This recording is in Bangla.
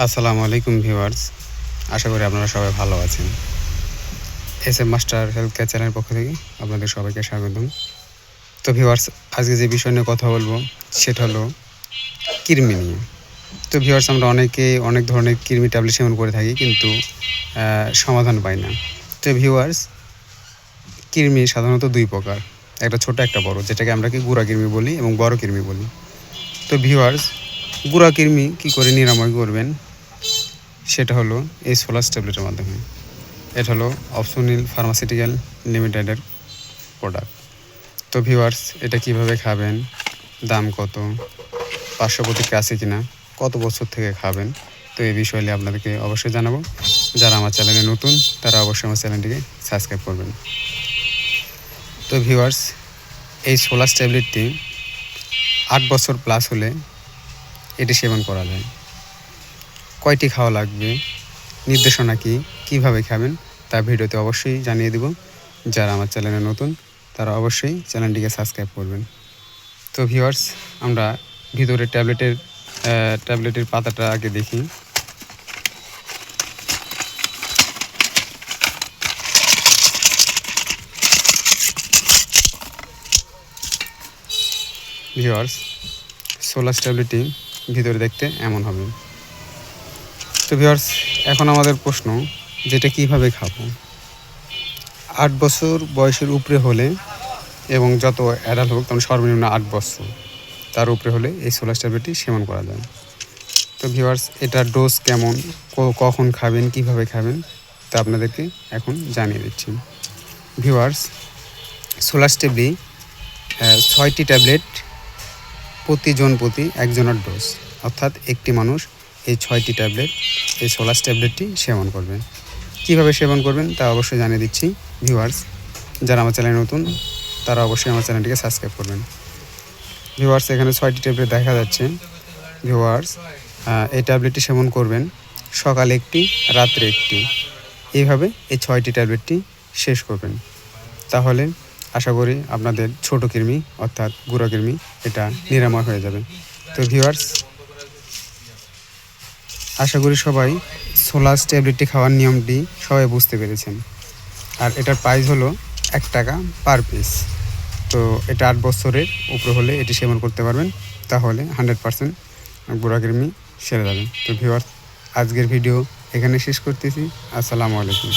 আসসালামু আলাইকুম ভিউয়ার্স, আশা করি আপনারা সবাই ভালো আছেন। এসএম মাস্টার হেলথ কেয়ার চ্যানেলের পক্ষ থেকে আপনাদের সবাইকে স্বাগতম। তো ভিউয়ার্স, আজকে যে বিষয় নিয়ে কথা বলবো সেটা হলো কৃমি নিয়ে। তো ভিউয়ার্স, আমরা অনেকেই অনেক ধরনের কৃমি ট্যাবলেট সেবন করে থাকি, কিন্তু সমাধান পাই না। তো ভিউয়ার্স, কৃমি সাধারণত দুই প্রকার, একটা ছোট একটা বড়, যেটাকে আমরা গুঁড়া কৃমি বলি এবং বড় কৃমি বলি। তো ভিউয়ার্স, গুঁড়া কৃমি কী করে নিরাময় করবেন সেটা হলো এই সোলাস ট্যাবলেটের মাধ্যমে। এটা হলো অপশনিল ফার্মাসিউটিক্যাল লিমিটেডের প্রোডাক্ট। তো ভিউয়ার্স, এটা কিভাবে খাবেন, দাম কত, পার্শ্ব প্রতিক্রিয়া আছে কিনা, কত বছর থেকে খাবেন, তো এই বিষয় নিয়ে আপনাদেরকে অবশ্যই জানাবো। যারা আমার চ্যানেলে নতুন তারা অবশ্যই আমার চ্যানেলটিকে সাবস্ক্রাইব করবেন। তো ভিউয়ার্স, এই সোলাস ট্যাবলেটটি 8 বছর প্লাস হলে এটি সেবন করা যায়। কয়টি খাওয়া লাগবে, নির্দেশনা কী, কীভাবে খাবেন তা ভিডিওতে অবশ্যই জানিয়ে দেব। যারা আমার চ্যানেলে নতুন তারা অবশ্যই চ্যানেলটিকে সাবস্ক্রাইব করবেন। তো ভিউয়ার্স, আমরা ভিতরে ট্যাবলেটের পাতাটা আগে দেখি। ভিউয়ার্স, সোলাস ট্যাবলেটটি ভিতরে দেখতে এমন হবে। তো ভিউয়ার্স, এখন আমাদের প্রশ্ন, যেটা কিভাবে খাবো। 8 বছর বয়সের উপরে হলে এবং যত অ্যাডাল্ট হোক, তখন সর্বনিম্ন 8 বছর তার উপরে হলে এই সোলাস ট্যাবলেটটি সেবন করা যায়। তো ভিউয়ার্স, এটার ডোজ কেমন, কখন খাবেন, কিভাবে খাবেন তা আপনাদেরকে এখন জানিয়ে দিচ্ছি। ভিউয়ার্স, সোলাস ট্যাবলেট 6টি ট্যাবলেট প্রতি একজনের ডোজ, অর্থাৎ একটি মানুষ এই 6টি ট্যাবলেট, এই সোলাস ট্যাবলেটটি সেবন করবে। কিভাবে সেবন করবেন তা অবশ্যই জানিয়ে দিচ্ছি। ভিউয়ার্স, যারা আমার চ্যানেলে নতুন তারা অবশ্যই আমার চ্যানেলটিকে সাবস্ক্রাইব করবেন। ভিউয়ার্স, এখানে 6টি ট্যাবলেট দেখা যাচ্ছে। ভিউয়ার্স, এই ট্যাবলেটটি সেবন করবেন সকালে একটি, রাত্রে একটি, এইভাবে এই 6টি ট্যাবলেটটি শেষ করবেন। তাহলে আশা করি আপনাদের ছোট কৃমি অর্থাৎ গুঁড়া কৃমি এটা নিরাময় হয়ে যাবে। তো ভিউয়ার্স, আশা করি সবাই সোলাস ট্যাবলেটটি খাওয়ার নিয়মটি সবাই বুঝতে পেরেছেন। আর এটার প্রাইস হলো 1 টাকা পার পিস। তো এটা 8 বছরের উপরে হলে এটি সেবন করতে পারবেন, তাহলে 100% গুঁড়া কৃমি সেরে যাবে। তো ভিউয়ার্স, আজকের ভিডিও এখানে শেষ করতেছি। আসসালামু আলাইকুম।